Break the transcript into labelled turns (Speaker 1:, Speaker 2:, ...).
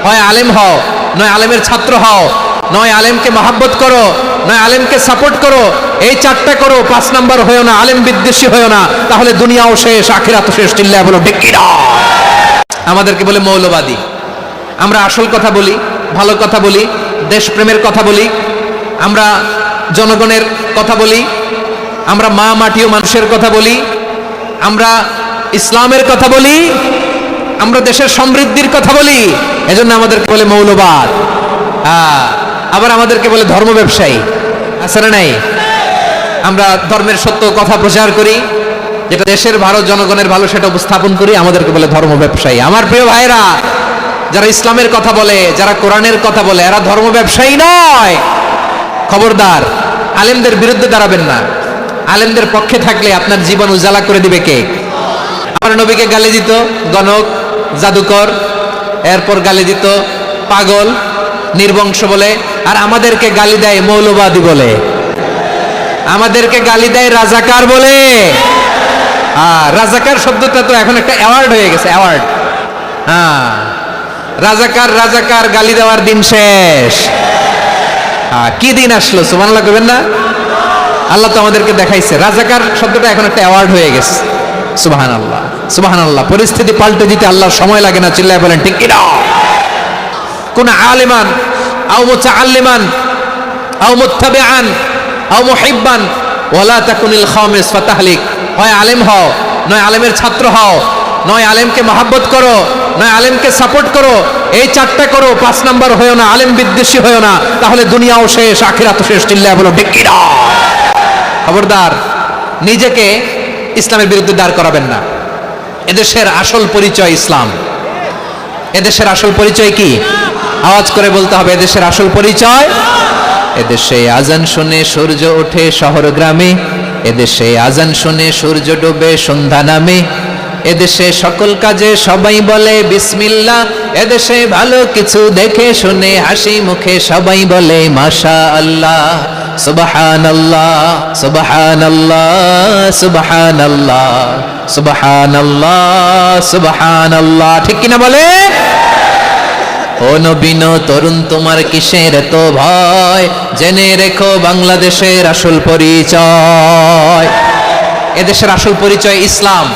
Speaker 1: হয় আলেম হও, নয় আলেমের ছাত্র হও, নয় আলেমকে মহাব্বত করো, নয় আলেমকে সাপোর্ট করো। এই চারটা করো, 5 নাম্বার হয়েও না, আলেম বিদ্বেষী হয়েও না, তাহলে দুনিয়াও শেষ, আখিরাতও শেষ। চিল্লায় বলো ঠিক কি না? আমাদেরকে বলে মৌলবাদী। আমরা আসল কথা বলি, ভালো কথা বলি, দেশপ্রেমের কথা বলি, আমরা জনগণের কথা বলি, আমরা মা মাটি ও মানুষের কথা বলি, আমরা ইসলামের কথা বলি, আমরা দেশের সমৃদ্ধির কথা বলি। এজন্য আমাদেরকে বলে মৌলবাদ। আবার আমাদেরকে বলে ধর্ম ব্যবসায়ী। আছে না নাই? আমরা ধর্মের সত্য কথা প্রচার করি, যেটা দেশের ভালো, জনগণের ভালো, সেটা উপস্থাপন করি, আমাদেরকে বলে ধর্ম ব্যবসায়ী। আমার প্রিয় ভাইরা, যারা ইসলামের কথা বলে, যারা কোরআনের কথা বলে, এরা ধর্ম ব্যবসায়ী নয়। খবরদার, আলেমদের বিরুদ্ধে দাঁড়াবেন না। আলেমদের পক্ষে থাকলে আপনার জীবন উজালা করে দিবে কে? আমার নবীকে গালি দিত গণক, জাদুকর, এরপর গালি দিত পাগল, নির্বংশ বলে, আর আমাদেরকে গালি দেয় মৌলবাদী বলে, আমাদেরকে গালি দেয় রাজাকার বলে। রাজাকার শব্দটা তো এখন একটা অ্যাওয়ার্ড হয়ে গেছে, অ্যাওয়ার্ড। রাজাকার রাজাকার গালি দেওয়ার দিন শেষ। কি দিন আসলো? সুবহানাল্লাহ করবেন না? আল্লাহ তো আমাদেরকে দেখাইছে, রাজাকার শব্দটা এখন একটা অ্যাওয়ার্ড হয়ে গেছে। সুবহানাল্লাহ, সুবহানাল্লাহ। পরিস্থিতি পাল্টে দিতে আল্লাহর সময় লাগে না। চিল্লায় বলেন ঠিক কি না? কোন আলিমান আও মুতাআল্লিমান আও মুত্তাবিআন আও মুহিব্বান ওয়ালা তাকুনিল খামিস ফাতাহলিক। হয় আলেম হও, নয় আলেমের ছাত্র হও, নয় আলেমকে মহাব্বত করো, নয় আলেমকে সাপোর্ট করো। এই চারটা করো, 5 নাম্বার হয়েও না, আলেম বিদ্বেষী হয়েও না, তাহলে দুনিয়াও শেষ, আখিরাতও শেষ। চিল্লায় বলো ঠিক কি না? খবরদার, নিজেকে ইসলামের বিরুদ্ধে দাঁড় করাবেন না। এদেশের আসল পরিচয় ইসলাম। এদেশের আসল পরিচয় কি? আওয়াজ করে বলতে হবে, এদেশের আসল পরিচয়। এদেশে আজান শুনে সূর্য ওঠে শহর গ্রামে, এদেশে আজান শুনে সূর্য ডোবে সন্ধ্যা নামে, এদেশে সকল কাজে সবাই বলে বিসমিল্লাহ, এদেশে ভালো কিছু দেখে শুনে হাসি মুখে সবাই বলে মাশাআল্লাহ, সুবহানাল্লাহ, সুবহানাল্লাহ, সুবহানাল্লাহ, সুবহানাল্লাহ, সুবহানাল্লাহ। ঠিক কিনা বলে? ও নবীন তরুণ, তোমার কিসের এত ভয়? জেনে রেখো বাংলাদেশের আসল পরিচয়। এদেশের আসল পরিচয় ইসলাম।